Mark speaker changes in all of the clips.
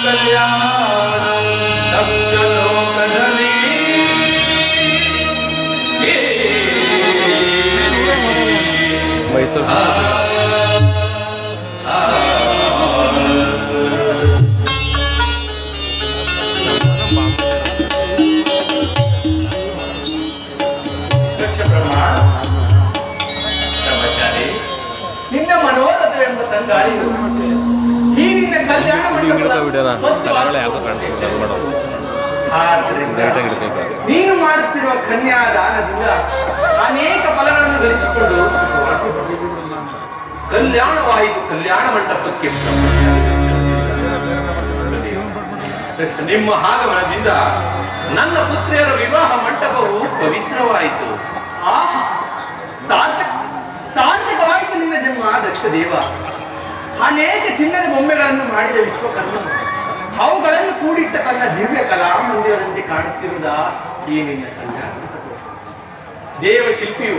Speaker 1: ಕಲ್ಯಾಣ ದಕ್ಷ ಲೋಕದಲ್ಲಿ
Speaker 2: ಮೈಸೂರು
Speaker 1: ನಿನ್ನ ಮನೋರಥವೆಂಬ ತಂಗಾಳಿ ಈ ನಿನ್ನ ಕಲ್ಯಾಣ ನೀನು ಮಾಡುತ್ತಿರುವ ಕನ್ಯಾದಾನದಿಂದ ಅನೇಕ ಫಲಗಳನ್ನು ಗಳಿಸಿಕೊಂಡು ಕಲ್ಯಾಣವಾಯಿತು. ಕಲ್ಯಾಣ ಮಂಟಪಕ್ಕೆ ನಿಮ್ಮ ಆಗಮನದಿಂದ ನನ್ನ ಪುತ್ರಿಯರ ವಿವಾಹ ಮಂಟಪವು ಪವಿತ್ರವಾಯಿತು. ಸಾರ್ಥಕವಾಯಿತು ನಿನ್ನ ಜನ್ಮ ದಕ್ಷ ದೇವ. ಅನೇಕ ಚಿನ್ನದ ಬೊಂಬೆಗಳನ್ನು ಮಾಡಿದ ವಿಶ್ವಕರ್ಮ ಅವುಗಳನ್ನು ಕೂಡಿಟ್ಟ ತನ್ನ ದಿವ್ಯ ಕಲಾ ಮಂದಿರದಂತೆ ಕಾಣುತ್ತಿರುವುದ ಈ ನಿನ್ನ ಸಂಚಾರ. ದೇವಶಿಲ್ಪಿಯು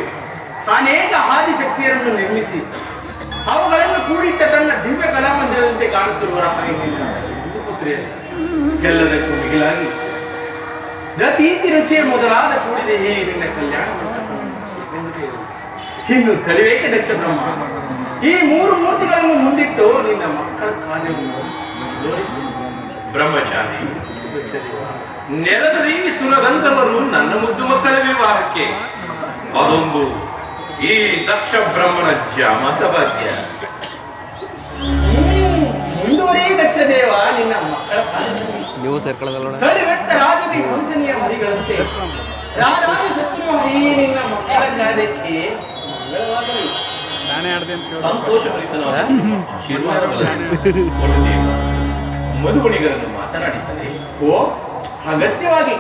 Speaker 1: ಅನೇಕ ಆದಿಶಕ್ತಿಯರನ್ನು ನಿರ್ಮಿಸಿ ಅವುಗಳನ್ನು ಕೂಡಿಟ್ಟ ತನ್ನ ದಿವ್ಯ ಕಲಾ ಮಂದಿರದಂತೆ ಕಾಣುತ್ತಿರುವ ಪುತ್ರಿಯರು ಎಲ್ಲದಕ್ಕೂ ಮಿಗಿಲಾಗಿ ರತೀತಿ ರುಚಿಯ ಮೊದಲಾದ ಕೂಡಿದೆ ಈ ನಿನ್ನ ಕಲ್ಯಾಣ. ಇನ್ನು ಕಲಿವೇಕೆ ದಕ್ಷ ಬ್ರಹ್ಮ, ಈ ಮೂರು ಮೂರ್ತಿಗಳನ್ನು ಮುಂದಿಟ್ಟು ನಿನ್ನ ಮಕ್ಕಳ ಕಾರ್ಯವನ್ನು ಬ್ರಹ್ಮಚಾರಿ ನೆರೆದರಿ ಸುರಗಂಧರ್ವರು ನನ್ನ ಮುದ್ದು ಮಕ್ಕಳ ವಿವಾಹಕ್ಕೆ ಅದೊಂದು ಈ ದಕ್ಷ ಬ್ರಹ್ಮನ ಜಾಮತ ಭಾಗ್ಯ. ಮುಂದುವರೇ ದಕ್ಷ ದೇವ ನಿನ್ನ ಮಕ್ಕಳ
Speaker 2: ನೀವು ಸೇರ್ಕೊಳ್ಳೋದಲ್ಲ
Speaker 1: ತಡೆವೆಟ್ಟ ರಾಜನಿಗೆ ವಂಚನೆಯ ಮರಿಗಳಂತೆ ರಾಜ ಶತ್ರು ಈ ನಿನ್ನ ಮಕ್ಕಳ ಕಾರ್ಯಕ್ಕೆ ಸಂತೋಷಭರಿತನಾದ ಮಧುಗುಣಿಗರನ್ನು ಮಾತನಾಡಿಸದೆ ಓ ಅಗತ್ಯವಾಗಿ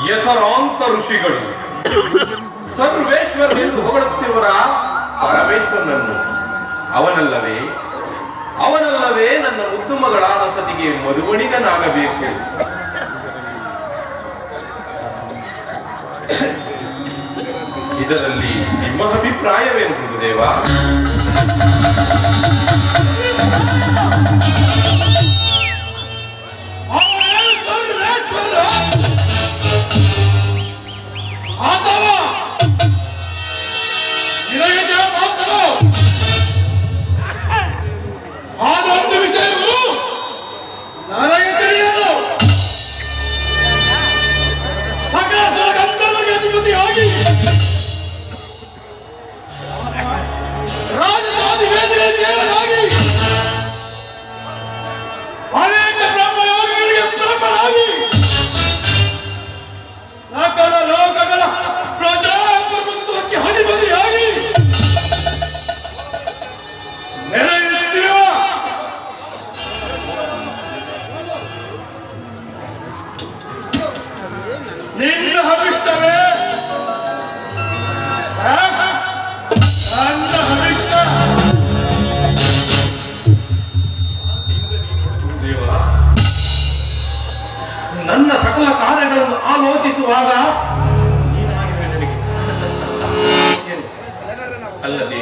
Speaker 1: ಹೆಸರಾಂತ ಋಷಿಗಳು ಸರ್ವೇಶ್ವರನೆಂದು ಹೊಗಳುತ್ತಿರುವರ ಪರಮೇಶ್ವರನನ್ನು ಅವನಲ್ಲವೇ ನನ್ನ ಮುದ್ದು ಮಗಳಾದ ಸತಿಗೆ ಮಧುವಣಿಗನಾಗಬೇಕು. ಇದರಲ್ಲಿ ನಿಮ್ಮ ಅಭಿಪ್ರಾಯವೇನು ಗುರುದೇವ?
Speaker 3: ಆದೊಂದು ವಿಷಯವು ನನಗೆ ತಿಳಿಯದು. ಸಕಲ ಸುರಗಂಧರ್ವರಿಗೆ ಅಧಿಪತಿಯಾಗಿ ರಾಜಸಾಧಿ ವೇದಿಕೆಯನ್ನಾಗಿ ಅನೇಕ ಬ್ರಹ್ಮಯೋಗಿಗಳಿಗೆ ಬ್ರಹ್ಮನಾಗಿ ಸಕಲ ಲೋಕಗಳ ಪ್ರಜಾಪ್ರಭುತ್ವಕ್ಕೆ ಅಧಿಪತಿಯಾಗಿ ನಿನ್ನ ಅಭಿಷ್ಟವೇ ನನ್ನ ಅಭಿಷ್ಟ.
Speaker 1: ನನ್ನ ಸಕಲ ಕಾರ್ಯಗಳನ್ನು ಆಲೋಚಿಸುವಾಗ ಅಲ್ಲದೆ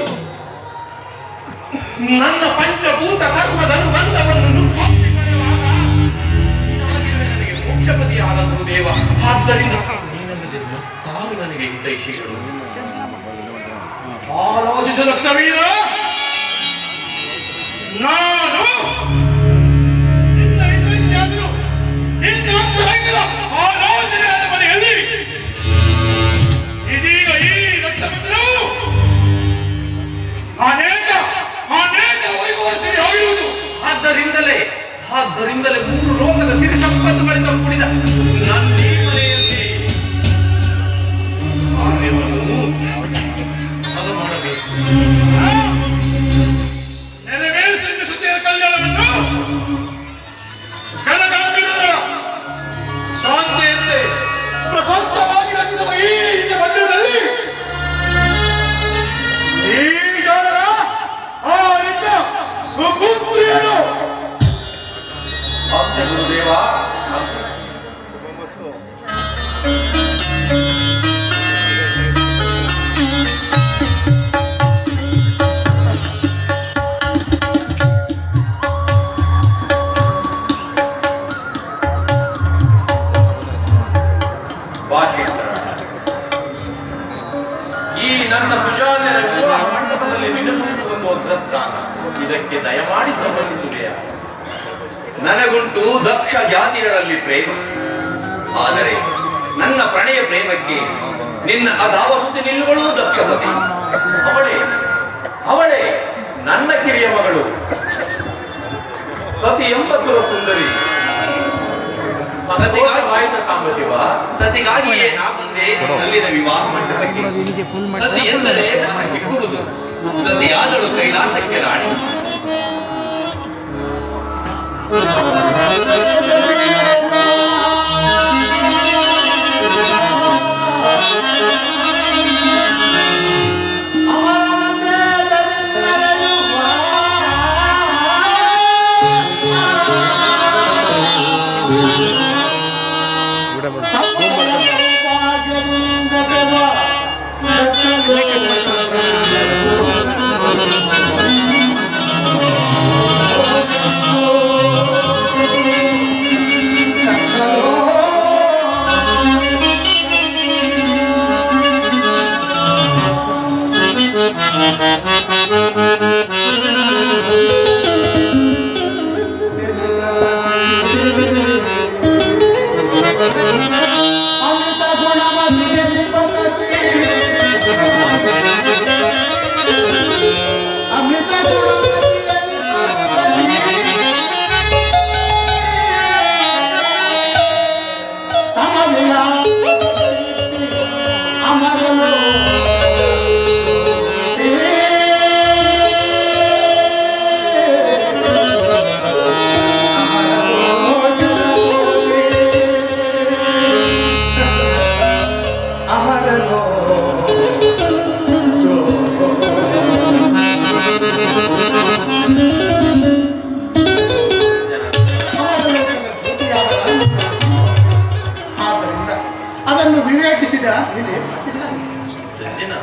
Speaker 1: ನನ್ನ ಪಂಚಭೂತ ಕರ್ಮದ ಅನುಬಂಧವನ್ನು ಮೋಕ್ಷಪತಿಯಾದ ಗುರುದೇವ. ಆದ್ದರಿಂದ ತಾವು ನನಗೆ ಹಿತೈಷಿಗಳು.
Speaker 3: ಆಲೋಚಿಸಲು ಕ್ಷವೀರ, ನಾನು ನಿನ್ನ ಹಿತೈಷಿಯಾದರೂ ನಿನ್ನ ಅಂತರಂಗದ ಆಲೋಚನೆಯಾದ ಮನೆಯಲ್ಲಿ ಇದೀಗ ಈ ದಕ್ಷ ಮಂದಿರವು ಅನೇಕ ವೈಭವಶೀಲಿ ಆಗಿರುವುದು.
Speaker 1: ಆದ್ದರಿಂದಲೇ ಮೂರು ಲೋಕದ ಸಿರಿ ಸಂಪತ್ತುಗಳಿಂದ ಕೂಡಿದ ನನ್ನ ಈ ಮನೆಯಲ್ಲಿ ಕಾರ್ಯವನ್ನು ಅದು ಮಾಡಬೇಕು.
Speaker 3: ನೆರವೇರಿಸುತ್ತಿರುವ ಕಲ್ಯಾಣವನ್ನು ಶಾಂತಿಯಂತೆ ಪ್ರಶಾಂತವಾಗಿ ರಚಿಸುವ ಈ ಮಂದಿರದಲ್ಲಿ ಈ ಜನರ
Speaker 1: ರುದ್ರಸ್ಥಾನ. ಇದಕ್ಕೆ ದಯಮಾಡಿ ಸಂಬಂಧಿಸುವೆಯಾ? ನನಗುಂಟು ದಕ್ಷ ಜಾತಿಗಳಲ್ಲಿ ಪ್ರೇಮ, ಆದರೆ ನನ್ನ ಪ್ರಣಯ ಪ್ರೇಮಕ್ಕೆ ನಿನ್ನ ಅದಾವಸುತಿ ನಿಲ್ಲುಗಳು ದಕ್ಷಪತಿ. ಅವಳೇ ನನ್ನ ಕಿರಿಯ ಮಗಳು ಸತಿ ಎಂಬ ಸುರ ಸುಂದರಿ. ಸತಿಗಾಯಿತ ಸಾಂಬಶಿವ, ಸತಿಗಾಗಿಯೇ ನಾ ಮುಂದೆ ಅಲ್ಲಿನ ವಿವಾಹ ಮಂಟಪಕ್ಕೆ. ಸತಿ ಎಂದರೆ ನನ್ನ ಕಿಕ್ಕುವುದು, ಸತಿಯಾದಳು ಕೈಲಾಸಕ್ಕೆ ರಾಣಿ.
Speaker 4: ಅದನ್ನು ವಿವೇಕಿಸಿದ ಇಲ್ಲಿ
Speaker 1: ಧನ್ಯನ.